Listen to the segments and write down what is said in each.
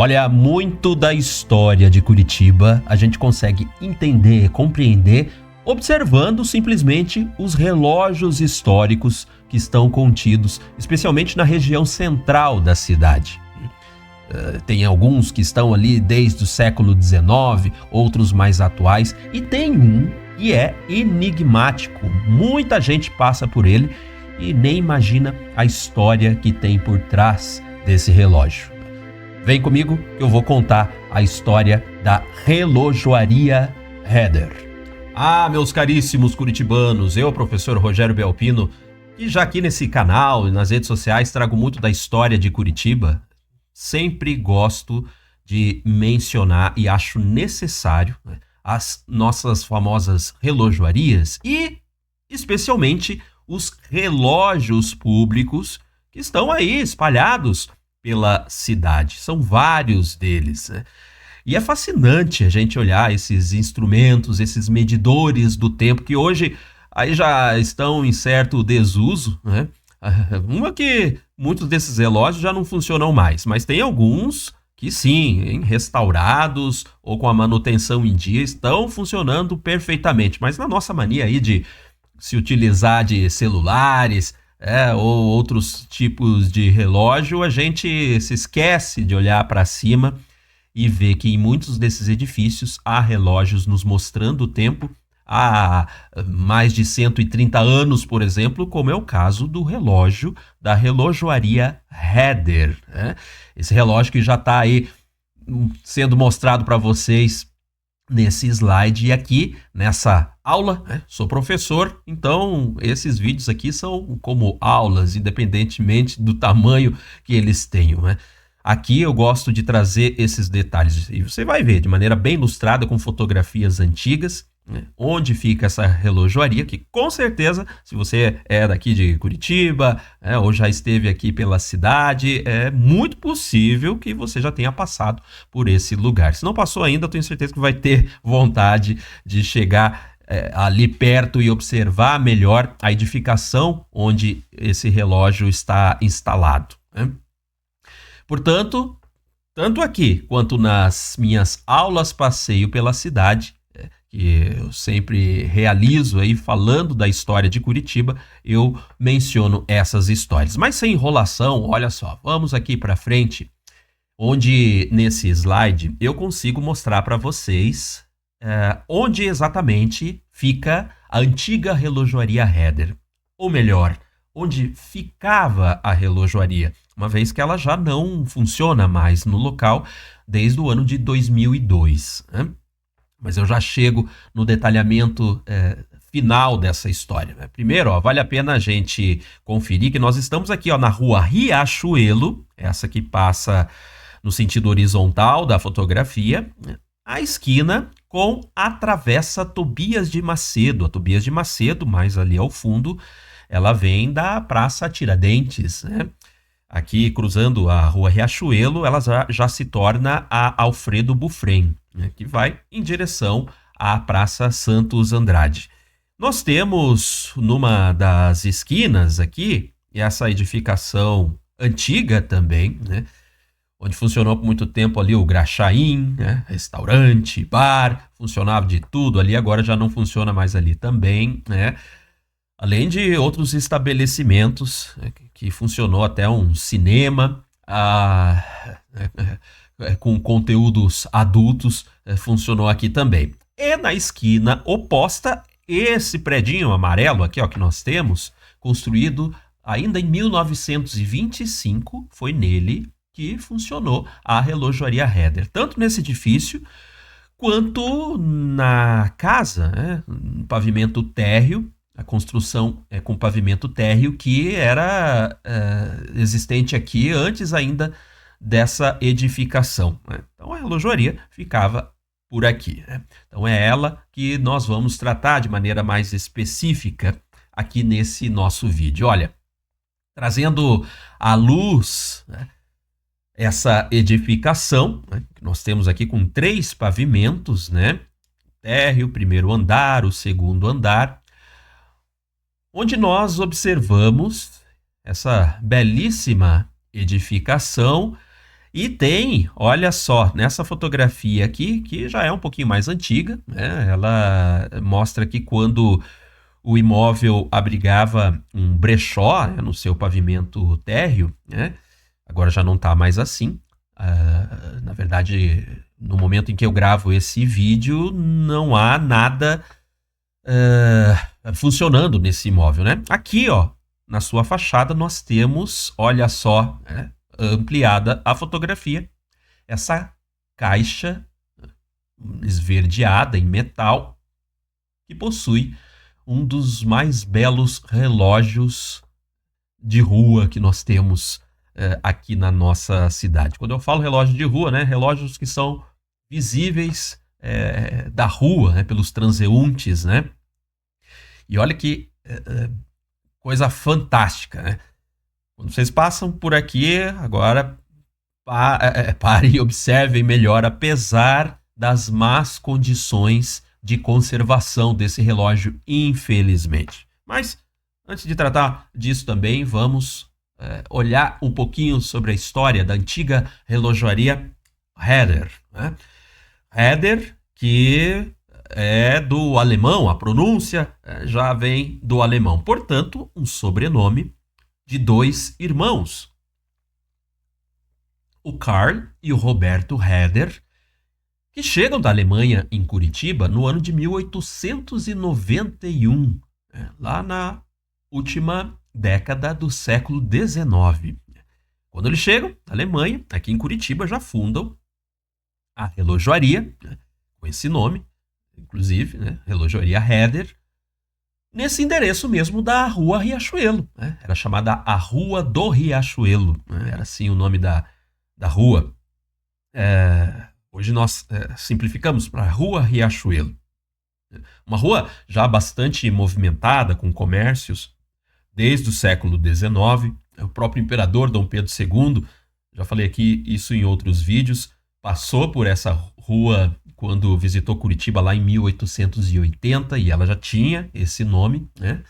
Olha, muito da história de Curitiba a gente consegue entender, compreender, observando simplesmente os relógios históricos que estão contidos, especialmente na região central da cidade. Tem alguns que estão ali desde o século XIX, outros mais atuais, e tem um que é enigmático. Muita gente passa por ele e nem imagina a história que tem por trás desse relógio. Vem comigo que eu vou contar a história da Relojoaria Heder. Meus caríssimos curitibanos, eu, professor Rogério Belpino, que já aqui nesse canal e nas redes sociais trago muito da história de Curitiba, sempre gosto de mencionar e acho necessário as nossas famosas relojoarias e, especialmente, os relógios públicos que estão aí espalhados pela cidade. São vários deles, né? E é fascinante a gente olhar esses instrumentos, esses medidores do tempo que hoje aí já estão em certo desuso, né? Uma que muitos desses relógios já não funcionam mais, mas tem alguns que sim, restaurados ou com a manutenção em dia, estão funcionando perfeitamente. Mas na nossa mania aí de se utilizar de celulares, ou outros tipos de relógio, a gente se esquece de olhar para cima e ver que em muitos desses edifícios há relógios nos mostrando o tempo há mais de 130 anos, por exemplo, como é o caso do relógio da Relojoaria Heder, né? Esse relógio que já está aí sendo mostrado para vocês nesse slide e aqui nessa aula, né? Sou professor, então esses vídeos aqui são como aulas, independentemente do tamanho que eles tenham, né? Aqui eu gosto de trazer esses detalhes e você vai ver de maneira bem ilustrada com fotografias antigas, né, onde fica essa relojoaria, que com certeza, se você é daqui de Curitiba, ou já esteve aqui pela cidade, é muito possível que você já tenha passado por esse lugar. Se não passou ainda, eu tenho certeza que vai ter vontade de chegar ali perto e observar melhor a edificação onde esse relógio está instalado, né? Portanto, tanto aqui quanto nas minhas aulas passeio pela cidade, que eu sempre realizo aí falando da história de Curitiba, eu menciono essas histórias. Mas sem enrolação, olha só, vamos aqui para frente, onde nesse slide eu consigo mostrar para vocês onde exatamente fica a antiga relojoaria Heder. Ou melhor, onde ficava a relojoaria, uma vez que ela já não funciona mais no local desde o ano de 2002, né? Mas eu já chego no detalhamento final dessa história, né? Primeiro, vale a pena a gente conferir que nós estamos aqui na rua Riachuelo, essa que passa no sentido horizontal da fotografia, né? A esquina com a Travessa Tobias de Macedo. A Tobias de Macedo, mais ali ao fundo, ela vem da Praça Tiradentes, né? Aqui, cruzando a rua Riachuelo, ela já se torna a Alfredo Bufrem, né, que vai em direção à Praça Santos Andrade. Nós temos numa das esquinas aqui, essa edificação antiga também, né, onde funcionou por muito tempo ali o Graxaim, né, restaurante, bar, funcionava de tudo ali, agora já não funciona mais ali também, né? Além de outros estabelecimentos, que funcionou até um cinema com conteúdos adultos, funcionou aqui também. E na esquina oposta, esse predinho amarelo aqui, que nós temos, construído ainda em 1925, foi nele que funcionou a Relojoaria Heder. Tanto nesse edifício, quanto na casa, no pavimento térreo. A construção com pavimento térreo que era existente aqui antes ainda dessa edificação, né? Então a relojoaria ficava por aqui, né? Então é ela que nós vamos tratar de maneira mais específica aqui nesse nosso vídeo. Olha, trazendo à luz, né, essa edificação, né, que nós temos aqui com 3 pavimentos, né? Térreo, o primeiro andar, o segundo andar, onde nós observamos essa belíssima edificação E tem, olha só, nessa fotografia aqui, que já é um pouquinho mais antiga, né? Ela mostra que quando o imóvel abrigava um brechó, né, no seu pavimento térreo, né? Agora já não está mais assim. Na verdade, no momento em que eu gravo esse vídeo, não há nada funcionando nesse imóvel, né? Aqui, ó, na sua fachada, nós temos, olha só, né, ampliada a fotografia, essa caixa esverdeada em metal que possui um dos mais belos relógios de rua que nós temos aqui na nossa cidade. Quando eu falo relógio de rua, né, relógios que são visíveis da rua, né, pelos transeuntes, né? E olha que coisa fantástica, né? Quando vocês passam por aqui, agora parem e observem melhor, apesar das más condições de conservação desse relógio, infelizmente. Mas, antes de tratar disso também, vamos olhar um pouquinho sobre a história da antiga relojoaria Heder, né? Heder, que é do alemão, a pronúncia já vem do alemão. Portanto, um sobrenome de dois irmãos, o Karl e o Roberto Heder, que chegam da Alemanha em Curitiba no ano de 1891, lá na última década do século XIX. Quando eles chegam da Alemanha, aqui em Curitiba, já fundam a relojoaria, com esse nome, inclusive, né, relojoaria Heder, nesse endereço mesmo da Rua Riachuelo, né? Era chamada a Rua do Riachuelo, né? Era assim o nome da rua. Hoje nós simplificamos para Rua Riachuelo. Uma rua já bastante movimentada, com comércios, desde o século XIX. O próprio imperador Dom Pedro II, já falei aqui isso em outros vídeos, passou por essa rua quando visitou Curitiba lá em 1880, e ela já tinha esse nome, né?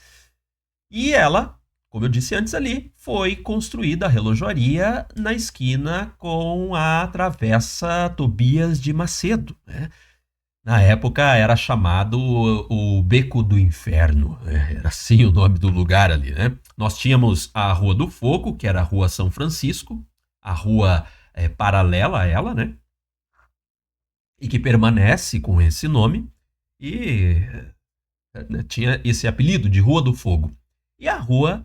E ela, como eu disse antes ali, foi construída a relojoaria na esquina com a Travessa Tobias de Macedo, né? Na época era chamado o Beco do Inferno, né? Era assim o nome do lugar ali, né? Nós tínhamos a Rua do Fogo, que era a Rua São Francisco, a rua paralela a ela, né? E que permanece com esse nome, e tinha esse apelido de Rua do Fogo. E a rua,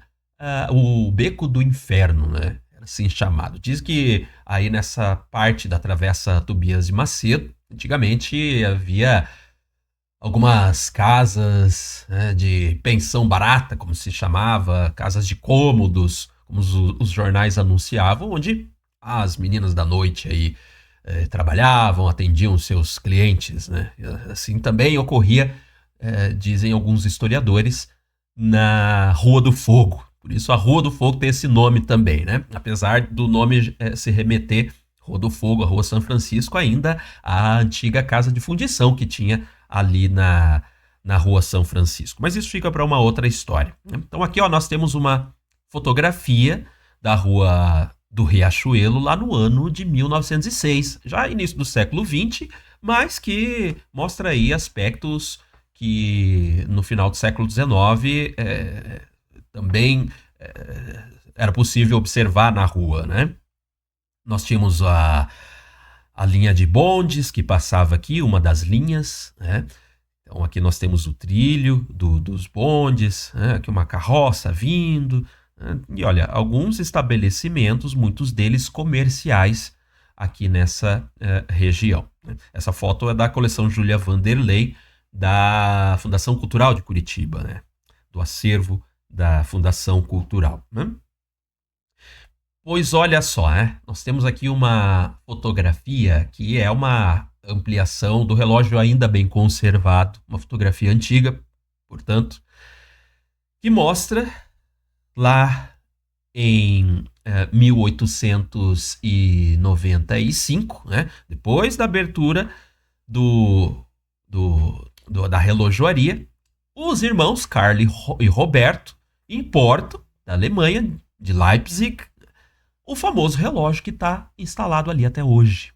o Beco do Inferno, né? Era assim chamado. Diz que aí nessa parte da Travessa Tobias de Macedo, antigamente havia algumas casas, né, de pensão barata, como se chamava, casas de cômodos, como os jornais anunciavam, onde as meninas da noite aí trabalhavam, atendiam seus clientes, né? Assim também ocorria, dizem alguns historiadores, na Rua do Fogo. Por isso a Rua do Fogo tem esse nome também, né? Apesar do nome se remeter, Rua do Fogo, a Rua São Francisco, ainda a antiga casa de fundição que tinha ali na Rua São Francisco. Mas isso fica para uma outra história. Então aqui, ó, nós temos uma fotografia da Rua do Riachuelo lá no ano de 1906, já início do século XX, mas que mostra aí aspectos que no final do século XIX também era possível observar na rua, né? Nós tínhamos a linha de bondes que passava aqui, uma das linhas, né? Então aqui nós temos o trilho dos bondes, né? Aqui uma carroça vindo, né? E olha, alguns estabelecimentos, muitos deles comerciais aqui nessa região, né? Essa foto é da coleção Júlia Vanderlei, da Fundação Cultural de Curitiba, né? Do acervo da Fundação Cultural, né? Pois olha só, né? Nós temos aqui uma fotografia que é uma ampliação do relógio ainda bem conservado, uma fotografia antiga, portanto, que mostra lá em 1895, né? Depois da abertura da relojoaria, os irmãos Karl e Roberto importam da Alemanha, de Leipzig, o famoso relógio que está instalado ali até hoje.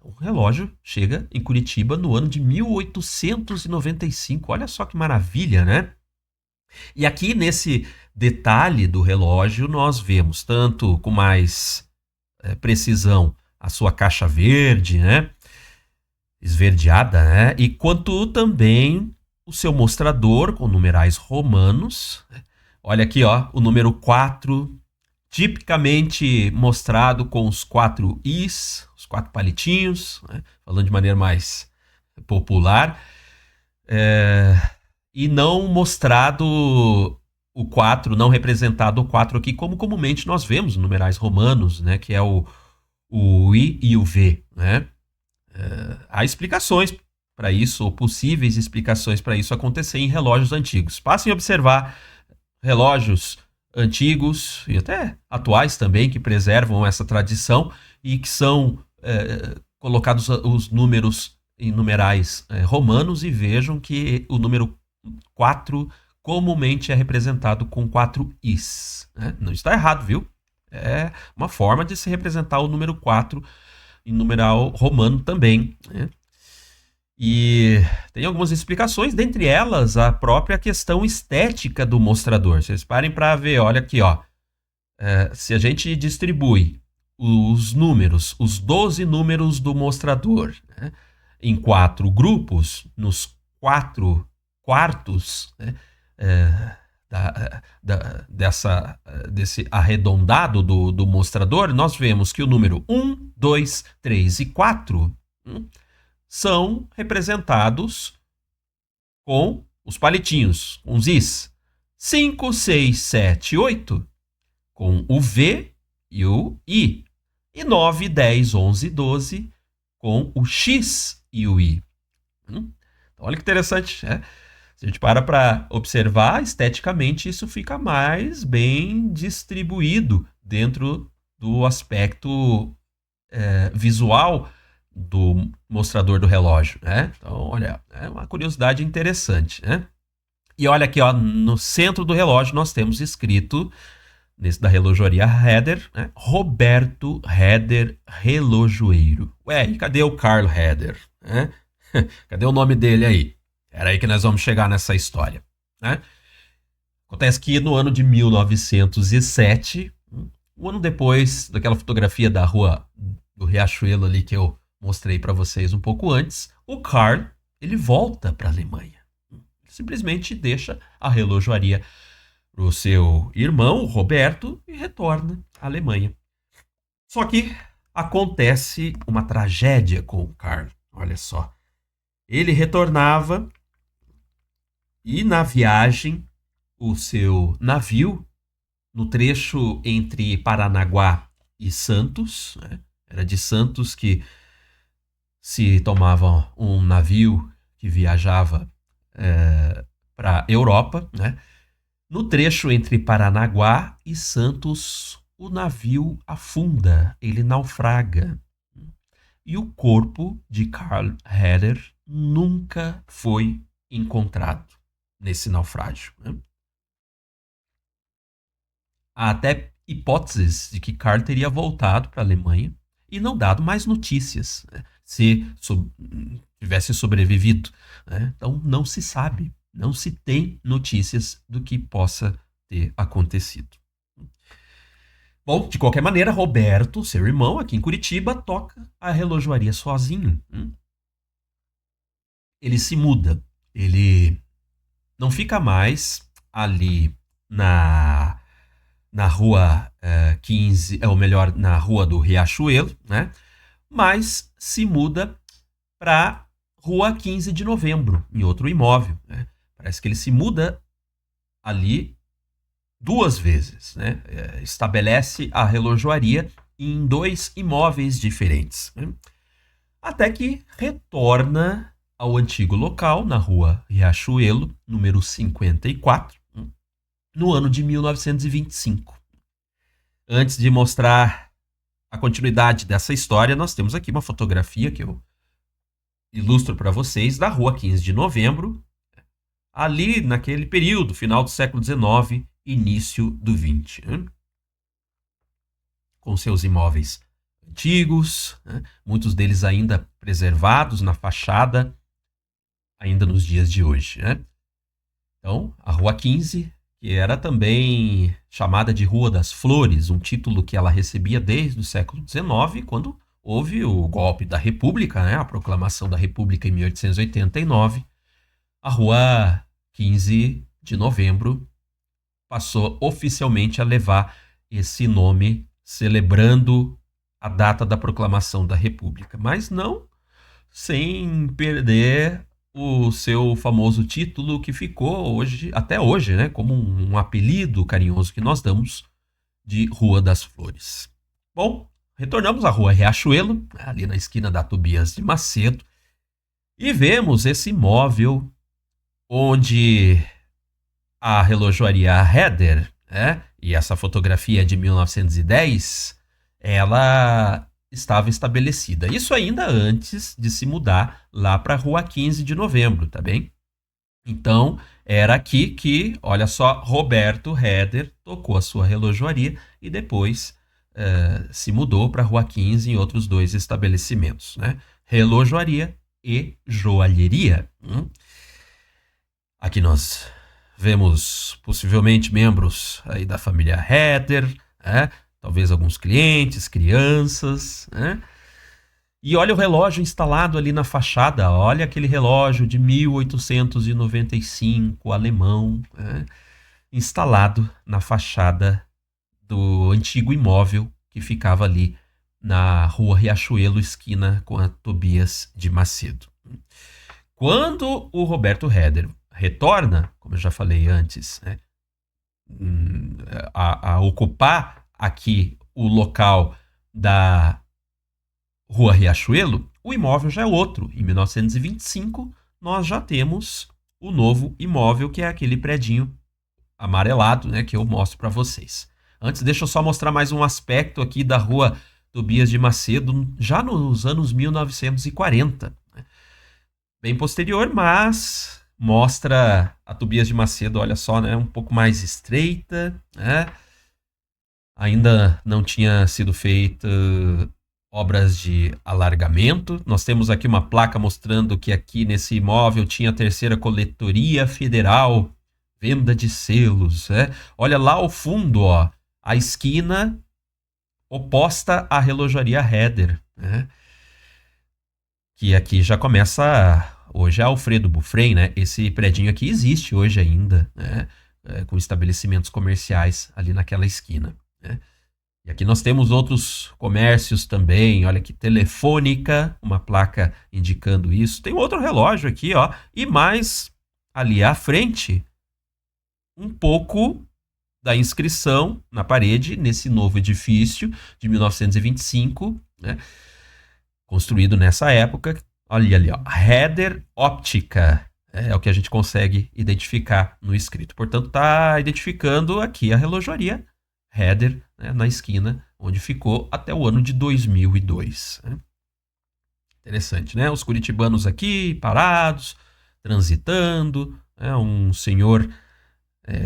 O relógio chega em Curitiba no ano de 1895. Olha só que maravilha, né? E aqui nesse detalhe do relógio nós vemos tanto com mais precisão a sua caixa verde, né? Esverdeada, né? E quanto também o seu mostrador com numerais romanos. Olha aqui, ó, o número 4, tipicamente mostrado com os 4 Is, os 4 palitinhos, né? Falando de maneira mais popular. E não mostrado o 4, não representado o 4 aqui, como comumente nós vemos numerais romanos, né? Que é o I e o V, né? Há explicações para isso, ou possíveis explicações para isso acontecer em relógios antigos. Passem a observar relógios antigos e até atuais também, que preservam essa tradição e que são colocados os números em numerais romanos, e vejam que o número 4 comumente é representado com 4 Is. Né? Não está errado, viu? É uma forma de se representar o número 4 em numeral romano também, né? E tem algumas explicações, dentre elas a própria questão estética do mostrador. Vocês parem para ver, olha aqui, ó. Se a gente distribui os números, os 12 números do mostrador, né, em 4 grupos, nos 4 quartos, né, desse arredondado do mostrador, nós vemos que o número 1, 2, 3 e 4 são representados com os palitinhos, os Is. 5, 6, 7, 8 com o V e o I. E 9, 10, 11 e 12 com o X e o I. Então, olha que interessante, né? Se a gente para observar, esteticamente isso fica mais bem distribuído dentro do aspecto visual do mostrador do relógio, né? Então, olha, é uma curiosidade interessante, né? E olha aqui, ó, no centro do relógio nós temos escrito, nesse da relojoaria Heder, né? Roberto Heder Relojoeiro. Ué, e cadê o Carl Heder? Né? Cadê o nome dele aí? Era aí que nós vamos chegar nessa história, né? Acontece que no ano de 1907, um ano depois daquela fotografia da rua do Riachuelo ali que eu mostrei para vocês um pouco antes, o Carl, ele volta para a Alemanha. Ele simplesmente deixa a relojoaria para o seu irmão, o Roberto, e retorna à Alemanha. Só que acontece uma tragédia com o Carl. Olha só. Ele retornava e na viagem, o seu navio, no trecho entre Paranaguá e Santos, né? Era de Santos que se tomava um navio que viajava para a Europa, né? No trecho entre Paranaguá e Santos, o navio afunda, ele naufraga. E o corpo de Carl Heder nunca foi encontrado nesse naufrágio, né? Há até hipóteses de que Carl teria voltado para a Alemanha e não dado mais notícias, né, se tivesse sobrevivido, né? Então não se sabe, não se tem notícias do que possa ter acontecido. Bom, de qualquer maneira, Roberto, seu irmão, aqui em Curitiba, toca a relojoaria sozinho. Ele se muda, ele não fica mais ali na rua 15, ou melhor, na rua do Riachuelo, né? Mas se muda para rua 15 de novembro, em outro imóvel, né? Parece que ele se muda ali 2 vezes, né? Estabelece a relojoaria em 2 imóveis diferentes, né? Até que retorna ao antigo local, na rua Riachuelo, número 54, no ano de 1925. Antes de mostrar a continuidade dessa história, nós temos aqui uma fotografia que eu ilustro para vocês da rua 15 de novembro, ali naquele período, final do século XIX, início do XX. com seus imóveis antigos, né? Muitos deles ainda preservados na fachada, ainda nos dias de hoje, né? Então, a Rua 15, que era também chamada de Rua das Flores, um título que ela recebia desde o século XIX, quando houve o golpe da República, né? A proclamação da República em 1889. A Rua 15 de Novembro passou oficialmente a levar esse nome, celebrando a data da proclamação da República, mas não sem perder o seu famoso título que ficou hoje, até hoje, né, como um apelido carinhoso que nós damos de Rua das Flores. Bom, retornamos à Rua Riachuelo, ali na esquina da Tobias de Macedo, e vemos esse imóvel onde a relojoaria Heder, né, e essa fotografia é de 1910, ela estava estabelecida. Isso ainda antes de se mudar lá para a Rua 15 de Novembro, tá bem? Então, era aqui que, olha só, Roberto Heder tocou a sua relojoaria e depois se mudou para a Rua 15 em outros 2 estabelecimentos, né? Relojoaria e joalheria. Aqui nós vemos possivelmente membros aí da família Heder, né? Talvez alguns clientes, crianças, né? E olha o relógio instalado ali na fachada. Olha aquele relógio de 1895, alemão, né? Instalado na fachada do antigo imóvel que ficava ali na Rua Riachuelo, esquina com a Tobias de Macedo. Quando o Roberto Heder retorna, como eu já falei antes, né, a ocupar aqui o local da Rua Riachuelo, o imóvel já é outro. Em 1925, nós já temos o novo imóvel, que é aquele predinho amarelado, né, que eu mostro para vocês. Antes, deixa eu só mostrar mais um aspecto aqui da Rua Tobias de Macedo, já nos anos 1940. Né? Bem posterior, mas mostra a Tobias de Macedo, olha só, né, um pouco mais estreita, né? Ainda não tinha sido feita obras de alargamento. Nós temos aqui uma placa mostrando que aqui nesse imóvel tinha a terceira coletoria federal, venda de selos. Né? Olha lá ao fundo, ó, a esquina oposta à relojaria Heder, né? Que aqui já começa, hoje é Alfredo Bufrem, né? Esse predinho aqui existe hoje ainda, né? Com estabelecimentos comerciais ali naquela esquina. Né? E aqui nós temos outros comércios também. Olha aqui, Telefônica, uma placa indicando isso. Tem outro relógio aqui, ó. E mais ali à frente, um pouco da inscrição na parede nesse novo edifício de 1925, né? Construído nessa época. Olha ali, ó, Heder Óptica. É o que a gente consegue identificar no escrito. Portanto, está identificando aqui a relojoaria Heder, né, na esquina, onde ficou até o ano de 2002. Né? Interessante, né? Os curitibanos aqui, parados, transitando, né? Um senhor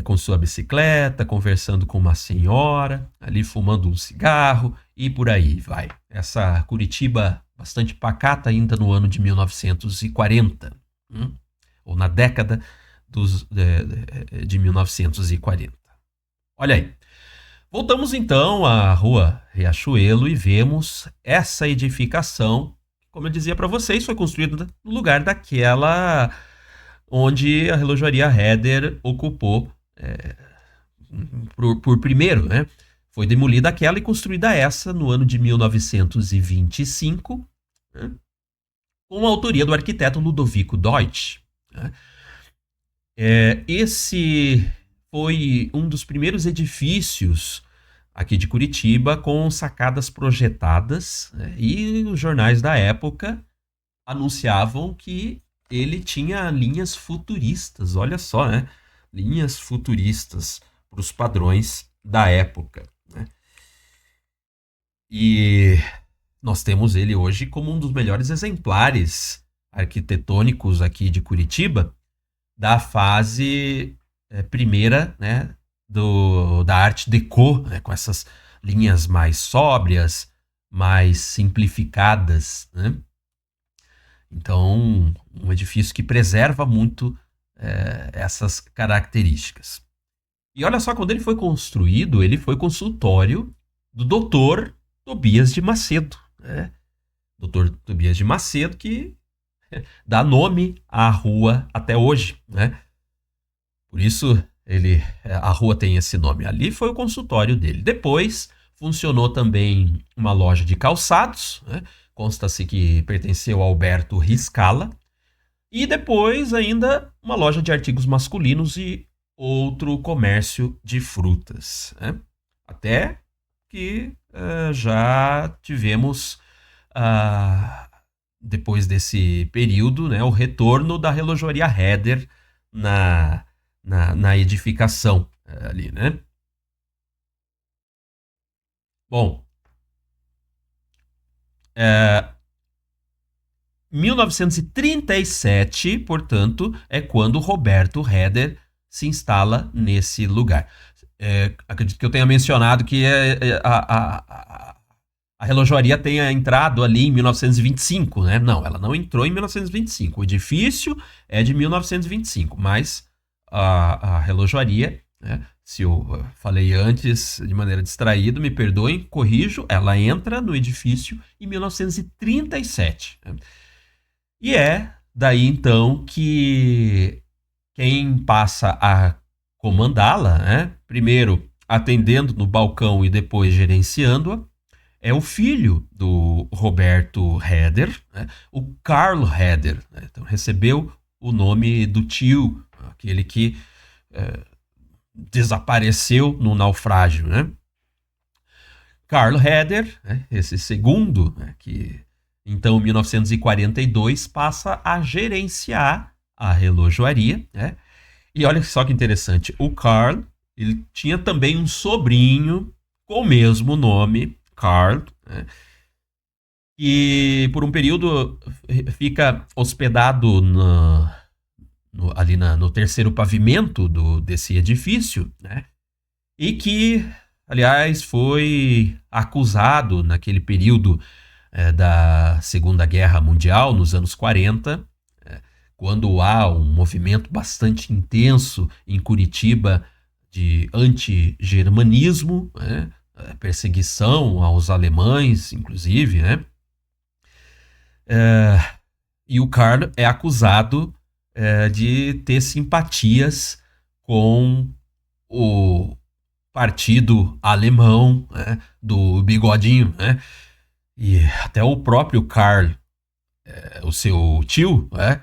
com sua bicicleta, conversando com uma senhora, ali fumando um cigarro, e por aí vai. Essa Curitiba bastante pacata ainda no ano de 1940, ou na década de 1940. Olha aí. Voltamos então à Rua Riachuelo e vemos essa edificação, como eu dizia para vocês, foi construída no lugar daquela onde a relojaria Heder ocupou por primeiro, né? Foi demolida aquela e construída essa no ano de 1925, né? Com a autoria do arquiteto Ludovico Deutsch. Né? Esse foi um dos primeiros edifícios aqui de Curitiba com sacadas projetadas, né? E os jornais da época anunciavam que ele tinha linhas futuristas, olha só, né? Linhas futuristas para os padrões da época, né? E nós temos ele hoje como um dos melhores exemplares arquitetônicos aqui de Curitiba da fase primeira, né, da Art Deco, né, com essas linhas mais sóbrias, mais simplificadas, né? Então, um edifício que preserva muito essas características. E olha só, quando ele foi construído, ele foi consultório do doutor Tobias de Macedo, né? Doutor Tobias de Macedo, que dá nome à rua até hoje, né? Por isso a rua tem esse nome. Ali foi o consultório dele. Depois funcionou também uma loja de calçados, né? Consta-se que pertenceu a Alberto Riscala. E depois ainda uma loja de artigos masculinos e outro comércio de frutas, né? Até que já tivemos, depois desse período, né, o retorno da relojoaria Heder na edificação ali, né? Bom, 1937, portanto, é quando Roberto Heder se instala nesse lugar. Acredito que eu tenha mencionado que a relojoaria tenha entrado ali em 1925, né? Não, ela não entrou em 1925. O edifício é de 1925, mas a relojoaria, né? Se eu falei antes de maneira distraída, me perdoem, corrijo, ela entra no edifício em 1937. Né? E é daí então que quem passa a comandá-la, né? Primeiro atendendo no balcão e depois gerenciando-a, é o filho do Roberto Heder, né? O Carl Heder. Né? Então recebeu o nome do tio, aquele que desapareceu no naufrágio, né? Carl Heder, né? Esse segundo, né? Que então, em 1942, passa a gerenciar a relojoaria, né? E olha só que interessante, o Carl, ele tinha também um sobrinho com o mesmo nome, Carl, né? E por um período fica hospedado ali no terceiro pavimento desse edifício, né? E que, aliás, foi acusado naquele período da Segunda Guerra Mundial, nos anos 40, quando há um movimento bastante intenso em Curitiba de anti-germanismo, né? Perseguição aos alemães, inclusive, né? E o Carl é acusado de ter simpatias com o partido alemão, né? Do Bigodinho, né? E até o próprio Carl, o seu tio, né?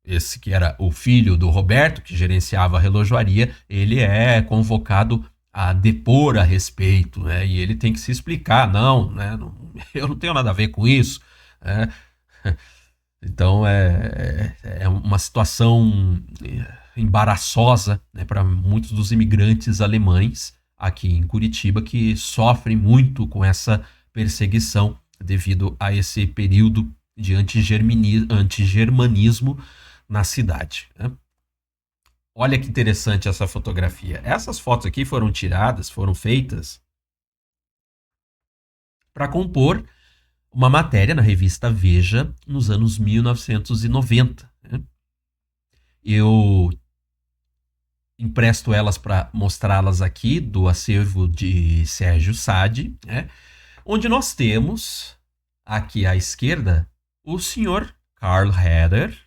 Esse que era o filho do Roberto, que gerenciava a relojoaria, ele é convocado a depor a respeito, né? E ele tem que se explicar, não, né? Eu não tenho nada a ver com isso, né? Então é uma situação embaraçosa, né, para muitos dos imigrantes alemães aqui em Curitiba que sofrem muito com essa perseguição devido a esse período de antigermanismo na cidade, né? Olha que interessante essa fotografia. Essas fotos aqui foram feitas para compor uma matéria na revista Veja nos anos 1990. Né? Eu empresto elas para mostrá-las aqui do acervo de Sérgio Sade, né? Onde nós temos aqui à esquerda o senhor Carl Heder,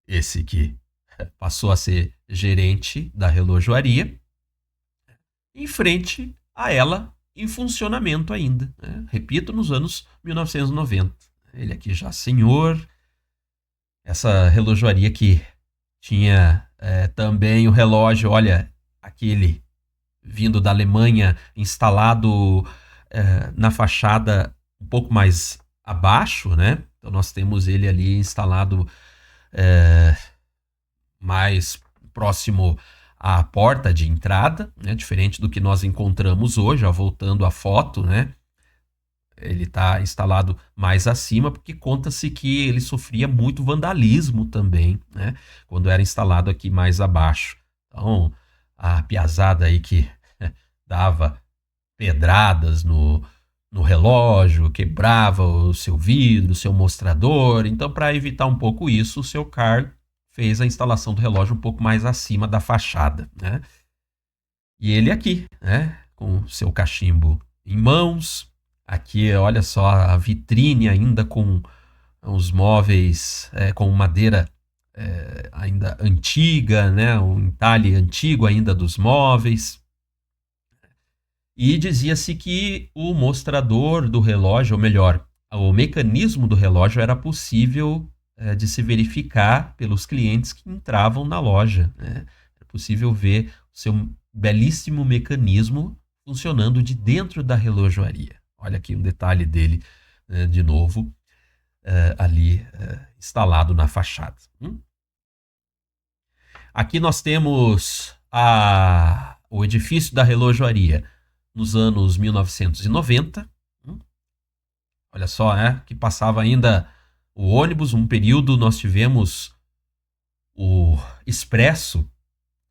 esse que passou a ser gerente da relojoaria, em frente a ela em funcionamento ainda, né? Repito, nos anos 1990. Ele aqui já senhor, essa relojoaria que tinha também o relógio, olha, aquele vindo da Alemanha, instalado na fachada um pouco mais abaixo, né? Então nós temos ele ali instalado mais próximo à porta de entrada, né? Diferente do que nós encontramos hoje, já voltando à foto, né? Ele está instalado mais acima, porque conta-se que ele sofria muito vandalismo também, né? Quando era instalado aqui mais abaixo. Então, a piazada aí que dava pedradas no relógio, quebrava o seu vidro, o seu mostrador. Então, para evitar um pouco isso, o seu Carl fez a instalação do relógio um pouco mais acima da fachada, né? E ele aqui, né, com seu cachimbo em mãos. Aqui, olha só, a vitrine ainda com os móveis com madeira ainda antiga, né, um entalhe antigo ainda dos móveis. E dizia-se que o mostrador do relógio, ou melhor, o mecanismo do relógio era possível de se verificar pelos clientes que entravam na loja, né? É possível ver o seu belíssimo mecanismo funcionando de dentro da relojoaria. Olha aqui um detalhe dele, de novo, ali instalado na fachada. Aqui nós temos o edifício da relojoaria nos anos 1990. Olha só, né? Que passava ainda o ônibus. Um período nós tivemos o Expresso,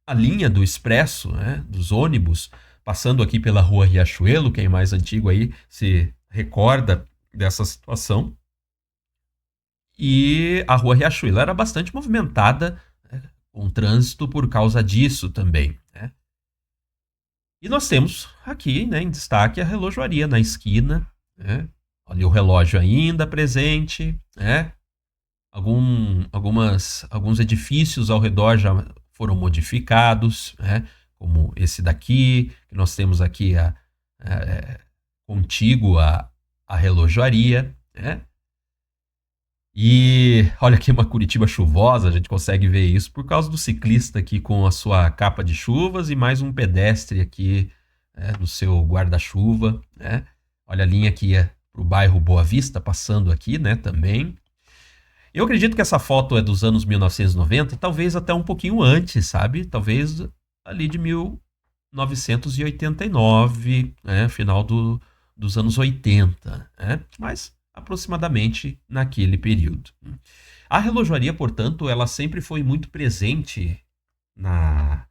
a linha do Expresso, né? Dos ônibus, passando aqui pela rua Riachuelo. Quem é mais antigo aí se recorda dessa situação. E a rua Riachuelo era bastante movimentada, né, com trânsito por causa disso também, né? E nós temos aqui, né, em destaque a relojoaria na esquina, né? Olha o relógio ainda presente, né? Alguns edifícios ao redor já foram modificados, né? Como esse daqui, que nós temos aqui contíguo a relojoaria, né? E olha aqui uma Curitiba chuvosa, a gente consegue ver isso por causa do ciclista aqui com a sua capa de chuvas e mais um pedestre aqui no seu guarda-chuva, né? Olha a linha aqui para o bairro Boa Vista, passando aqui, né, também. Eu acredito que essa foto é dos anos 1990 e talvez até um pouquinho antes, sabe? Talvez ali de 1989, né? Final dos anos 80, né? Mas aproximadamente naquele período. A relojoaria, portanto, ela sempre foi muito presente na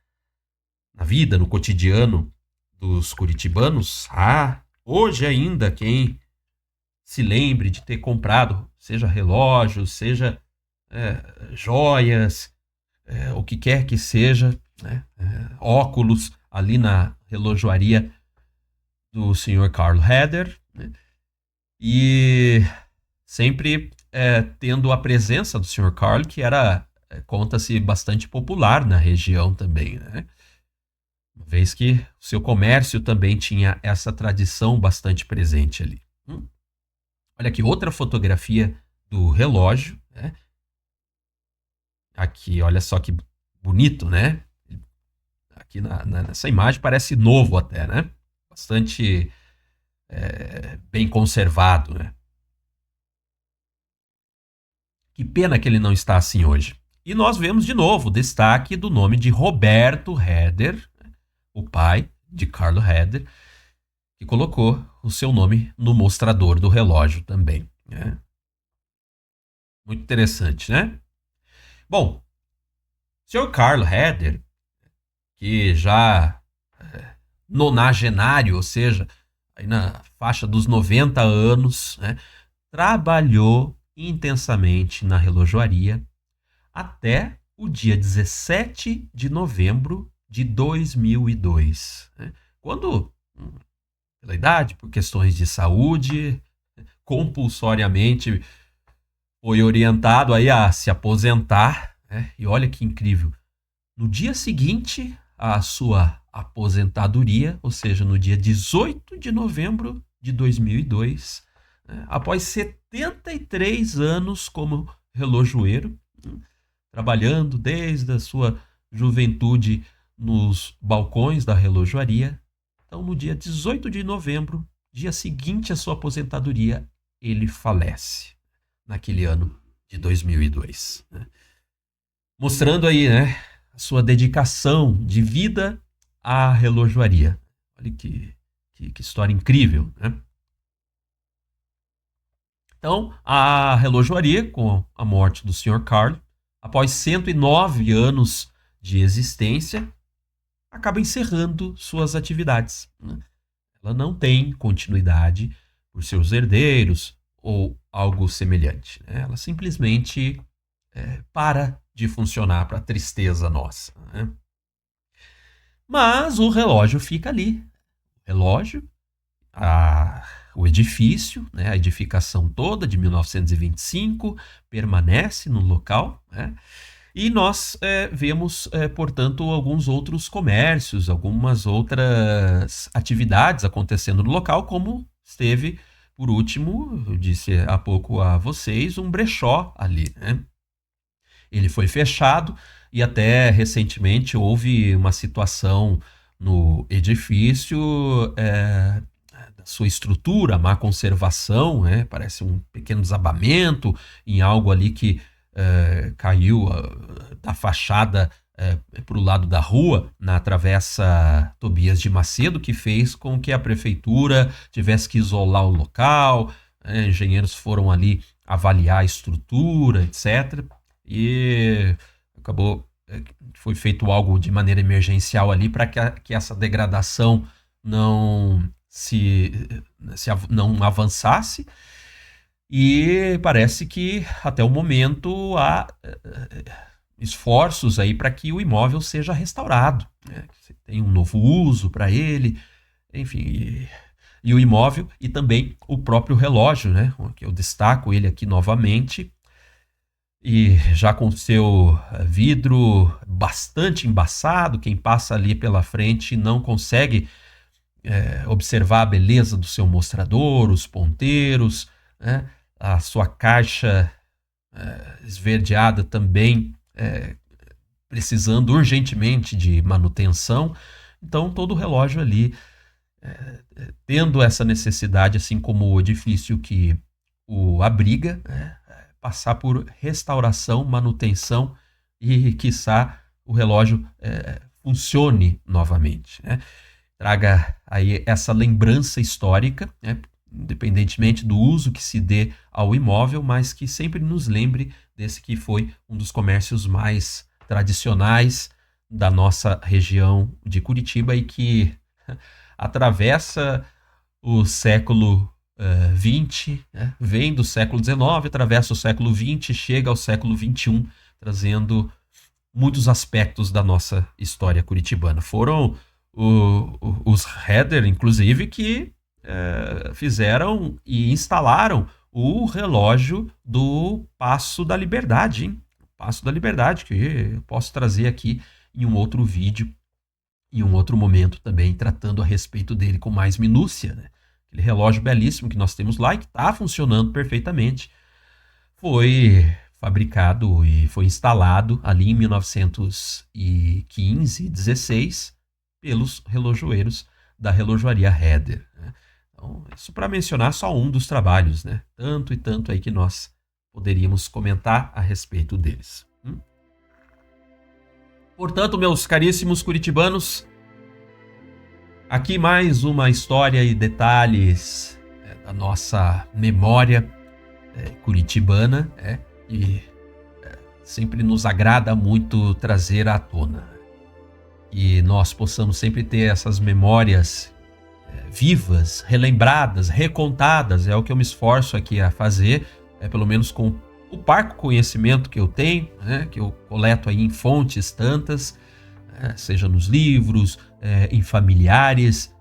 vida, no cotidiano dos curitibanos. Hoje ainda, quem se lembre de ter comprado, seja relógios, seja joias, o que quer que seja, né, óculos, ali na relojoaria do senhor Carl Heder, né, e sempre tendo a presença do senhor Carl, que era, conta-se, bastante popular na região também, né? Uma vez que o seu comércio também tinha essa tradição bastante presente ali. Olha aqui, outra fotografia do relógio, né? Aqui, olha só que bonito, né? Aqui nessa imagem parece novo até, né? Bastante bem conservado, né? Que pena que ele não está assim hoje. E nós vemos de novo o destaque do nome de Roberto Heder, o pai de Carlo Heder, que colocou o seu nome no mostrador do relógio também, né? Muito interessante, né? Bom, o senhor Carlo Heder, que já nonagenário, ou seja, aí na faixa dos 90 anos, né, trabalhou intensamente na relojoaria até o dia 17 de novembro de 2002, né, quando, pela idade, por questões de saúde, compulsoriamente foi orientado aí a se aposentar, né, e olha que incrível, no dia seguinte à sua aposentadoria, ou seja, no dia 18 de novembro de 2002, né, após 73 anos como relojoeiro, trabalhando desde a sua juventude nos balcões da relojoaria. Então, no dia 18 de novembro, dia seguinte à sua aposentadoria, ele falece, naquele ano de 2002. Né? Mostrando aí, né, a sua dedicação de vida à relojoaria. Olha que história incrível, né? Então, a relojoaria, com a morte do Sr. Carl, após 109 anos de existência, acaba encerrando suas atividades, né? Ela não tem continuidade por seus herdeiros ou algo semelhante, né? Ela simplesmente para de funcionar para tristeza nossa, né? Mas o relógio fica ali. O relógio, o edifício, né, a edificação toda de 1925 permanece no local, né? E nós vemos, portanto, alguns outros comércios, algumas outras atividades acontecendo no local, como esteve, por último, eu disse há pouco a vocês, um brechó ali, né? Ele foi fechado e até recentemente houve uma situação no edifício, da sua estrutura, má conservação, né? Parece um pequeno desabamento em algo ali que caiu da fachada para o lado da rua, na Travessa Tobias de Macedo, que fez com que a prefeitura tivesse que isolar o local, engenheiros foram ali avaliar a estrutura, etc. E acabou, foi feito algo de maneira emergencial ali para que essa degradação não não avançasse. E parece que até o momento há esforços aí para que o imóvel seja restaurado, né? Tem um novo uso para ele, enfim, e o imóvel e também o próprio relógio, né? Que eu destaco ele aqui novamente, e já com seu vidro bastante embaçado, quem passa ali pela frente não consegue observar a beleza do seu mostrador, os ponteiros, né? A sua caixa esverdeada também, precisando urgentemente de manutenção. Então todo o relógio ali tendo essa necessidade, assim como o edifício que o abriga, passar por restauração, manutenção e, quiçá, o relógio funcione novamente, né? Traga aí essa lembrança histórica, né? Independentemente do uso que se dê ao imóvel, mas que sempre nos lembre desse que foi um dos comércios mais tradicionais da nossa região de Curitiba e que atravessa o século XX, né? Vem do século XIX, atravessa o século XX, chega ao século XXI, trazendo muitos aspectos da nossa história curitibana. Foram os Herder, inclusive, que fizeram e instalaram o relógio do Paço da Liberdade, hein? Paço da Liberdade, que eu posso trazer aqui em um outro vídeo, em um outro momento também, tratando a respeito dele com mais minúcia, né? Aquele relógio belíssimo que nós temos lá e que está funcionando perfeitamente, foi fabricado e foi instalado ali em 1915, 16, pelos relojoeiros da relojoaria Herder, né? Então, isso para mencionar só um dos trabalhos, né? Tanto e tanto aí que nós poderíamos comentar a respeito deles. Portanto, meus caríssimos curitibanos, aqui mais uma história e detalhes da nossa memória curitibana, e sempre nos agrada muito trazer à tona. E nós possamos sempre ter essas memórias vivas, relembradas, recontadas, é o que eu me esforço aqui a fazer, pelo menos com o parco conhecimento que eu tenho, né, que eu coleto aí em fontes tantas, seja nos livros, em familiares,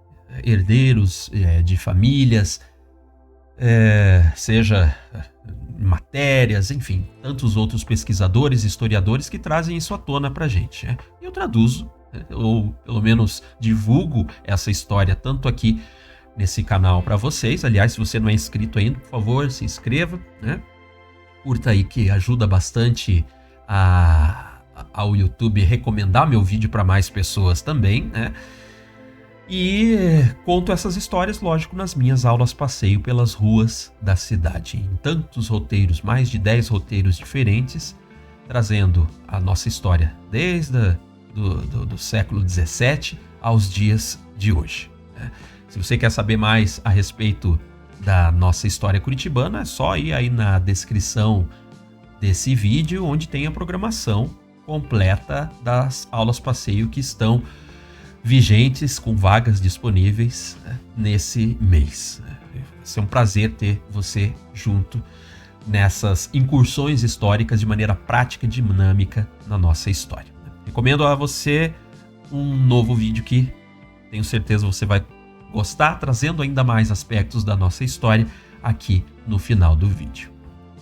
herdeiros de famílias, seja em matérias, enfim, tantos outros pesquisadores, historiadores que trazem isso à tona pra gente, né? E eu traduzo, ou pelo menos divulgo essa história tanto aqui nesse canal para vocês. Aliás, se você não é inscrito ainda, por favor, se inscreva, né? Curta aí, que ajuda bastante ao YouTube recomendar meu vídeo para mais pessoas também, né? E conto essas histórias, lógico, nas minhas aulas passeio pelas ruas da cidade, em tantos roteiros, mais de 10 roteiros diferentes, trazendo a nossa história desde do século 17 aos dias de hoje, né? Se você quer saber mais a respeito da nossa história curitibana, é só ir aí na descrição desse vídeo, onde tem a programação completa das aulas passeio que estão vigentes, com vagas disponíveis, né? nesse mês. Vai ser um prazer ter você junto nessas incursões históricas de maneira prática e dinâmica na nossa história. Recomendo a você um novo vídeo que tenho certeza você vai gostar, trazendo ainda mais aspectos da nossa história aqui no final do vídeo.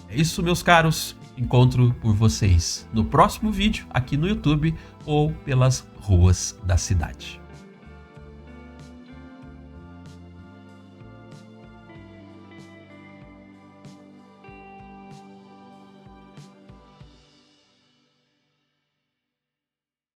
É isso, meus caros. Encontro por vocês no próximo vídeo aqui no YouTube ou pelas ruas da cidade.